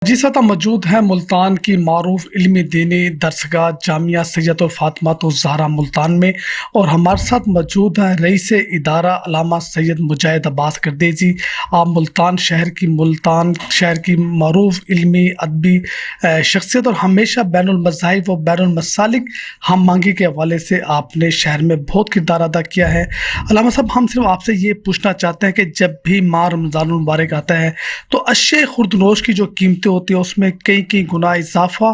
جی سطح موجود ہیں ملتان کی معروف علمی دینی درسگاہ جامعہ سید الفاطمۃ الزہرا ملتان میں، اور ہمارے ساتھ موجود ہیں رئیس ادارہ علامہ سید مجاہد عباس گردیزی۔ آپ ملتان شہر کی معروف علمی ادبی شخصیت، اور ہمیشہ بین المذاہب و بین المسالک ہم مانگی کے حوالے سے آپ نے شہر میں بہت کردار ادا کیا ہے۔ علامہ صاحب، ہم صرف آپ سے یہ پوچھنا چاہتے ہیں کہ جب بھی ماہ رمضان المبارک آتا ہے تو اشیاء خوردنوش کی جو قیمتیں ہوتی ہے اس میں کئی گنا اضافہ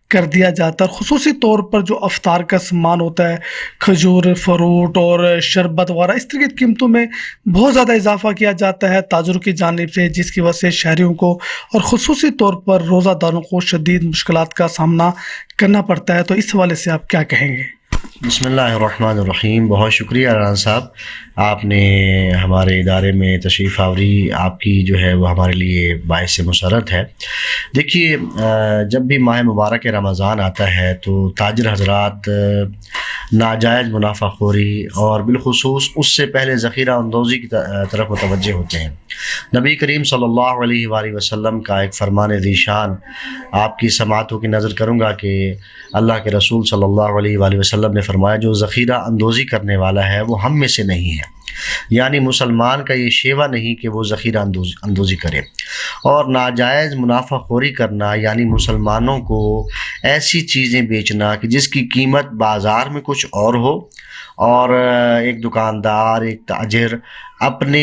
کر دیا جاتا ہے، خصوصی طور پر جو افطار کا سامان ہوتا ہے، کھجور، فروٹ اور شربت وغیرہ، اس طرح کی قیمتوں میں بہت زیادہ اضافہ کیا جاتا ہے تاجروں کی جانب سے، جس کی وجہ سے شہریوں کو اور خصوصی طور پر روزہ داروں کو شدید مشکلات کا سامنا کرنا پڑتا ہے۔ تو اس حوالے سے آپ کیا کہیں گے؟ بسم اللہ الرحمن الرحیم۔ بہت شکریہ ران صاحب، آپ نے ہمارے ادارے میں تشریف آوری آپ کی جو ہے وہ ہمارے لیے باعث مسرت ہے۔ دیکھیے، جب بھی ماہ مبارک رمضان آتا ہے تو تاجر حضرات ناجائز منافع خوری اور بالخصوص اس سے پہلے ذخیرہ اندوزی کی طرف متوجہ ہوتے ہیں۔ نبی کریم صلی اللہ علیہ وآلہ وسلم کا ایک فرمان ذیشان آپ کی سماعتوں کی نظر کروں گا کہ اللہ کے رسول صلی اللہ علیہ وآلہ وسلم نے فرمایا، جو ذخیرہ اندوزی کرنے والا ہے وہ ہم میں سے نہیں ہے، یعنی مسلمان کا یہ شیوہ نہیں کہ وہ ذخیرہ اندوزی کرے۔ اور ناجائز منافع خوری کرنا یعنی مسلمانوں کو ایسی چیزیں بیچنا کہ جس کی قیمت بازار میں کچھ اور ہو، اور ایک دکاندار، ایک تاجر اپنے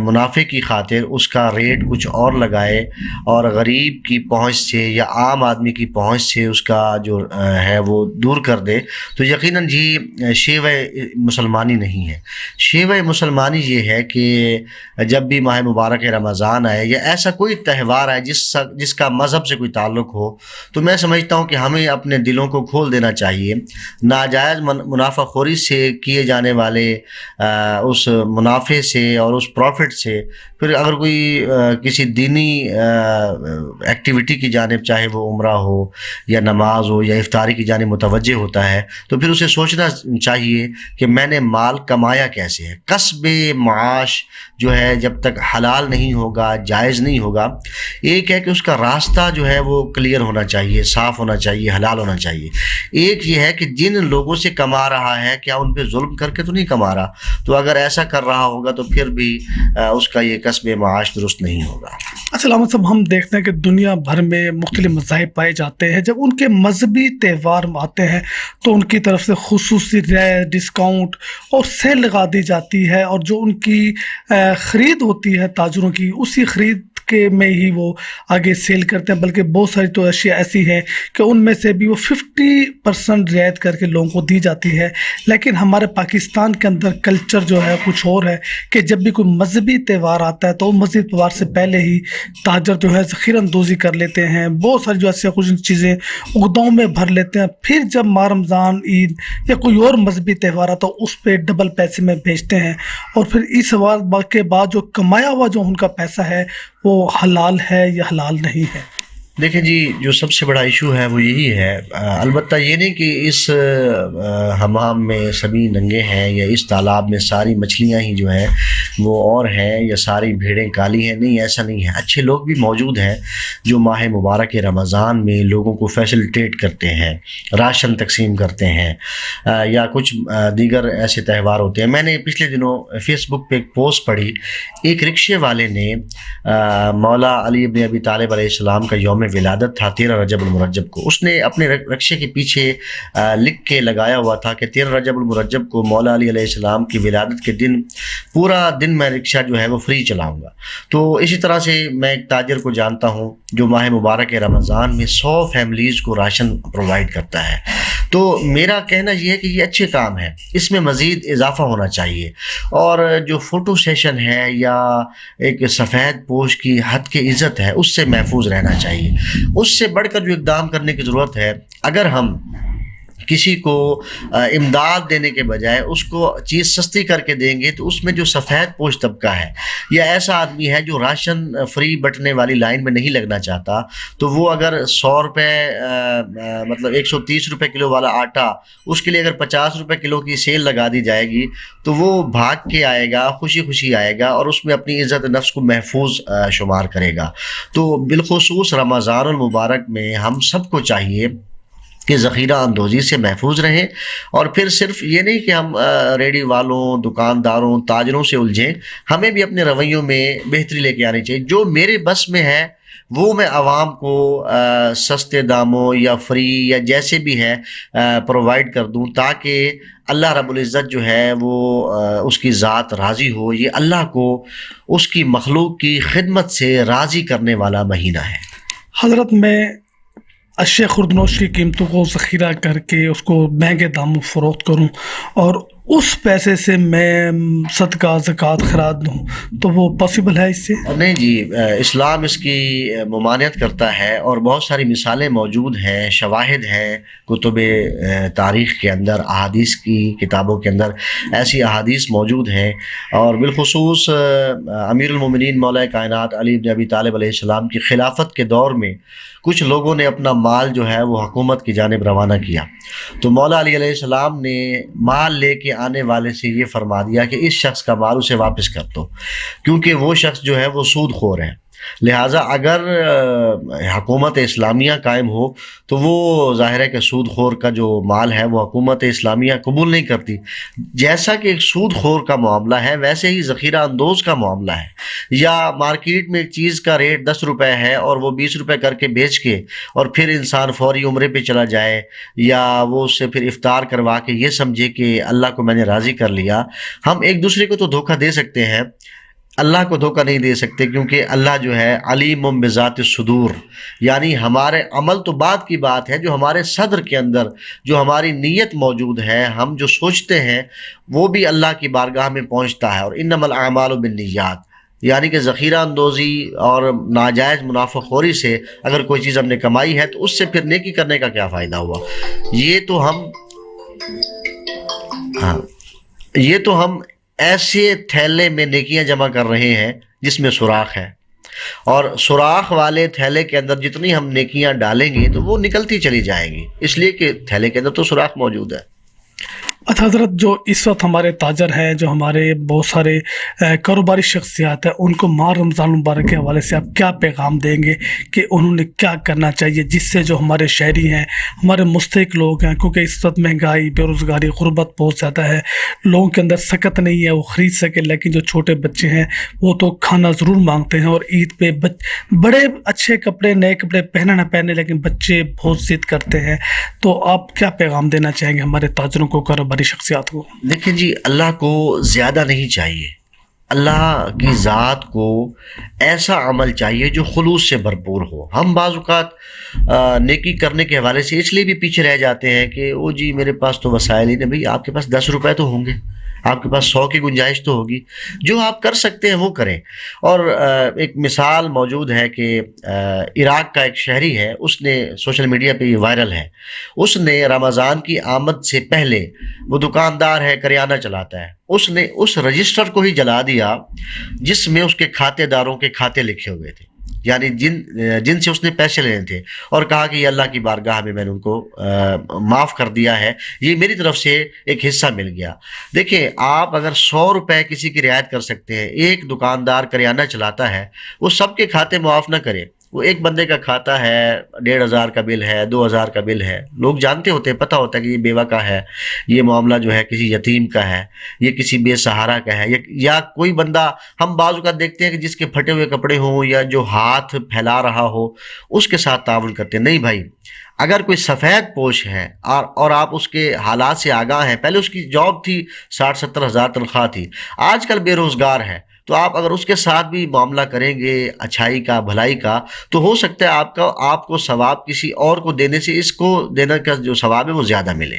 منافع کی خاطر اس کا ریٹ کچھ اور لگائے اور غریب کی پہنچ سے یا عام آدمی کی پہنچ سے اس کا جو ہے وہ دور کر دے، تو یقیناً جی شیوہ مسلمانی نہیں ہے۔ شیوہ مسلمانی یہ ہے کہ جب بھی ماہ مبارک رمضان آئے یا ایسا کوئی تہوار آئے جس کا مذہب سے کوئی تعلق ہو، تو میں سمجھتا ہوں کہ ہمیں اپنے دلوں کو کھول دینا چاہیے۔ ناجائز منافع خوری سے کیے جانے والے اس منافع سے اور اس پروفٹ سے پھر اگر کوئی کسی دینی ایکٹیویٹی کی جانب، چاہے وہ عمرہ ہو یا نماز ہو یا افطاری کی جانب متوجہ ہوتا ہے، تو پھر اسے سوچنا چاہیے کہ میں نے مال کمایا کیسے ہے۔ کسب معاش جو ہے جب تک حلال نہیں ہوگا، جائز نہیں ہوگا، ایک ہے کہ اس کا راستہ جو ہے وہ کلیئر ہونا چاہیے، صاف ہونا چاہیے، حلال ہونا چاہیے۔ ایک یہ ہے کہ جن لوگوں سے کما رہا ہے کیا ان پہ ظلم کر کے تو نہیں کما رہا، تو اگر ایسا کر رہا ہوگا تو پھر بھی اس کا یہ کسب معاش درست نہیں ہوگا۔ علامہ صاحب، ہم دیکھتے ہیں کہ دنیا بھر میں مختلف مذاہب پائے جاتے ہیں، جب ان کے مذہبی تہوار آتے ہیں تو ان کی طرف سے خصوصی رعایت، ڈسکاؤنٹ اور سیل لگا دی جاتی ہے، اور جو ان کی خرید ہوتی ہے تاجروں کی، اسی خرید کے میں ہی وہ آگے سیل کرتے ہیں، بلکہ بہت ساری تو اشیاء ایسی ہیں کہ ان میں سے بھی وہ 50% رعایت کر کے لوگوں کو دی جاتی ہے۔ لیکن ہمارے پاکستان کے اندر کلچر جو ہے کچھ اور ہے کہ جب بھی کوئی مذہبی تہوار آتا ہے تو مذہبی تہوار سے پہلے ہی تاجر جو ہے ذخیرہ اندوزی کر لیتے ہیں، بہت ساری جو ایسے کچھ چیزیں گوداموں میں بھر لیتے ہیں، پھر جب ماہ رمضان، عید یا کوئی اور مذہبی تہوار آتا ہے اس پہ ڈبل پیسے میں بیچتے ہیں، اور پھر اس سوال کے بعد جو کمایا ہوا جو ان کا پیسہ ہے وہ حلال ہے یا حلال نہیں ہے؟ دیکھیں جی، جو سب سے بڑا ایشو ہے وہ یہی ہے، البتہ یہ نہیں کہ اس حمام میں سبھی ننگے ہیں یا اس تالاب میں ساری مچھلیاں ہی جو ہیں وہ اور ہیں یا ساری بھیڑیں کالی ہیں، نہیں، ایسا نہیں ہے۔ اچھے لوگ بھی موجود ہیں جو ماہ مبارک رمضان میں لوگوں کو فیسلٹیٹ کرتے ہیں، راشن تقسیم کرتے ہیں، یا کچھ دیگر ایسے تہوار ہوتے ہیں۔ میں نے پچھلے دنوں فیس بک پہ ایک پوسٹ پڑھی، ایک رکشے والے نے مولا علی بن ابی طالب علیہ السلام کا یوم ولادت تھا 13 رجب المرجب کو، اس نے اپنے رکشے کے پیچھے لکھ کے لگایا ہوا تھا کہ 13 رجب المرجب کو مولا علی علیہ السلام کی ولادت کے دن پورا دن میں رکشہ جو ہے وہ فری چلاؤں گا۔ تو اسی طرح سے میں ایک تاجر کو جانتا ہوں جو ماہ مبارک رمضان میں 100 فیملیز کو راشن پرووائڈ کرتا ہے۔ تو میرا کہنا یہ ہے کہ یہ اچھے کام ہے، اس میں مزید اضافہ ہونا چاہیے، اور جو فوٹو سیشن ہے یا ایک سفید پوش کی حد کی عزت ہے اس سے محفوظ رہنا چاہیے۔ اس سے بڑھ کر جو اقدام کرنے کی ضرورت ہے، اگر ہم کسی کو امداد دینے کے بجائے اس کو چیز سستی کر کے دیں گے تو اس میں جو سفید پوش طبقہ ہے یا ایسا آدمی ہے جو راشن فری بٹنے والی لائن میں نہیں لگنا چاہتا، تو وہ اگر 100 روپے مطلب 130 روپے کلو والا آٹا، اس کے لیے اگر 50 روپے کلو کی سیل لگا دی جائے گی تو وہ بھاگ کے آئے گا، خوشی خوشی آئے گا اور اس میں اپنی عزت نفس کو محفوظ شمار کرے گا۔ تو بالخصوص رمضان المبارک میں ہم سب کو چاہیے کہ ذخیرہ اندوزی سے محفوظ رہیں، اور پھر صرف یہ نہیں کہ ہم ریڈی والوں، دکانداروں، تاجروں سے الجھیں، ہمیں بھی اپنے رویوں میں بہتری لے کے آنی چاہیے۔ جو میرے بس میں ہے وہ میں عوام کو سستے داموں یا فری یا جیسے بھی ہے پرووائڈ کر دوں، تاکہ اللہ رب العزت جو ہے وہ اس کی ذات راضی ہو۔ یہ اللہ کو اس کی مخلوق کی خدمت سے راضی کرنے والا مہینہ ہے۔ حضرت میں اشیاء خوردنوش کی قیمتوں کو ذخیرہ کر کے اس کو مہنگے داموں فروخت کروں اور اس پیسے سے میں صدقہ زکوٰۃ خراج دوں، تو وہ پاسبل ہے اس سے؟ نہیں جی، اسلام اس کی ممانعت کرتا ہے، اور بہت ساری مثالیں موجود ہیں، شواہد ہیں کتب تاریخ کے اندر، احادیث کی کتابوں کے اندر ایسی احادیث موجود ہیں۔ اور بالخصوص امیر المومنین مولا کائنات علی بن ابی طالب علیہ السلام کی خلافت کے دور میں کچھ لوگوں نے اپنا مال جو ہے وہ حکومت کی جانب روانہ کیا، تو مولا علی علیہ السلام نے مال لے کے آنے والے سے یہ فرما دیا کہ اس شخص کا مال اسے واپس کر دو، کیونکہ وہ شخص جو ہے وہ سود خور ہے۔ لہٰذا اگر حکومت اسلامیہ قائم ہو تو وہ ظاہر ہے کہ سود خور کا جو مال ہے وہ حکومت اسلامیہ قبول نہیں کرتی۔ جیسا کہ ایک سود خور کا معاملہ ہے، ویسے ہی ذخیرہ اندوز کا معاملہ ہے۔ یا مارکیٹ میں ایک چیز کا ریٹ 10 روپے ہے اور وہ 20 روپے کر کے بیچ کے اور پھر انسان فوری عمرے پہ چلا جائے، یا وہ اس سے پھر افطار کروا کے یہ سمجھے کہ اللہ کو میں نے راضی کر لیا۔ ہم ایک دوسرے کو تو دھوکہ دے سکتے ہیں، اللہ کو دھوکہ نہیں دے سکتے، کیونکہ اللہ جو ہے علیم بذات الصدور، یعنی ہمارے عمل تو بعد کی بات ہے، جو ہمارے صدر کے اندر جو ہماری نیت موجود ہے، ہم جو سوچتے ہیں وہ بھی اللہ کی بارگاہ میں پہنچتا ہے۔ اور انما الاعمال بالنیات، یعنی کہ ذخیرہ اندوزی اور ناجائز منافع خوری سے اگر کوئی چیز ہم نے کمائی ہے تو اس سے پھر نیکی کرنے کا کیا فائدہ ہوا؟ یہ تو ہم ایسے تھیلے میں نیکیاں جمع کر رہے ہیں جس میں سوراخ ہے، اور سوراخ والے تھیلے کے اندر جتنی ہم نیکیاں ڈالیں گے تو وہ نکلتی چلی جائیں گی، اس لیے کہ تھیلے کے اندر تو سوراخ موجود ہے۔ اچھا حضرت، جو اس وقت ہمارے تاجر ہیں، جو ہمارے بہت سارے کاروباری شخصیات ہیں، ان کو ماہ رمضان المبارک کے حوالے سے آپ کیا پیغام دیں گے کہ انہوں نے کیا کرنا چاہیے جس سے جو ہمارے شہری ہیں، ہمارے مستحق لوگ ہیں، کیونکہ اس وقت مہنگائی، بے روزگاری، غربت بہت زیادہ ہے، لوگوں کے اندر سکت نہیں ہے وہ خرید سکے، لیکن جو چھوٹے بچے ہیں وہ تو کھانا ضرور مانگتے ہیں، اور عید پہ بڑے اچھے کپڑے، نئے کپڑے پہنے نہ پہنے لیکن بچے بہت ضد کرتے ہیں، تو آپ کیا پیغام دینا چاہیں گے ہمارے تاجروں کو، کاروباری شخصیات کو؟ دیکھیں جی، اللہ کو زیادہ نہیں چاہیے، اللہ کی ذات کو ایسا عمل چاہیے جو خلوص سے بھرپور ہو۔ ہم بعض اوقات نیکی کرنے کے حوالے سے اس لیے بھی پیچھے رہ جاتے ہیں کہ او جی میرے پاس تو وسائل ہی نہیں۔ بھئی آپ کے پاس 10 روپے تو ہوں گے، آپ کے پاس 100 کی گنجائش تو ہوگی، جو آپ کر سکتے ہیں وہ کریں۔ اور ایک مثال موجود ہے کہ عراق کا ایک شہری ہے، اس نے سوشل میڈیا پہ یہ وائرل ہے، اس نے رمضان کی آمد سے پہلے، وہ دکاندار ہے، کریانہ چلاتا ہے، اس نے اس رجسٹر کو ہی جلا دیا جس میں اس کے کھاتے داروں کے کھاتے لکھے ہوئے تھے، یعنی جن سے اس نے پیسے لینے تھے، اور کہا کہ یہ اللہ کی بارگاہ میں میں نے ان کو معاف کر دیا ہے، یہ میری طرف سے ایک حصہ مل گیا۔ دیکھیں، آپ اگر 100 روپے کسی کی رعایت کر سکتے ہیں، ایک دکاندار کریانہ چلاتا ہے، وہ سب کے کھاتے معاف نہ کرے، وہ ایک بندے کا کھاتا ہے، 1500 کا بل ہے، 2000 کا بل ہے، لوگ جانتے ہوتے ہیں، پتہ ہوتا ہے کہ یہ بیوہ کا ہے، یہ معاملہ جو ہے کسی یتیم کا ہے، یہ کسی بے سہارا کا ہے، یا کوئی بندہ، ہم بعض اوقات دیکھتے ہیں کہ جس کے پھٹے ہوئے کپڑے ہوں یا جو ہاتھ پھیلا رہا ہو اس کے ساتھ تعاون کرتے ہیں۔ نہیں بھائی، اگر کوئی سفید پوش ہے اور آپ اس کے حالات سے آگاہ ہیں، پہلے اس کی جاب تھی 60-70 ہزار تنخواہ تھی، آج کل بے روزگار ہے، تو آپ اگر اس کے ساتھ بھی معاملہ کریں گے اچھائی کا، بھلائی کا، تو ہو سکتا ہے آپ کو ثواب کسی اور کو دینے سے اس کو دینے کا جو ثواب ہے وہ زیادہ ملے۔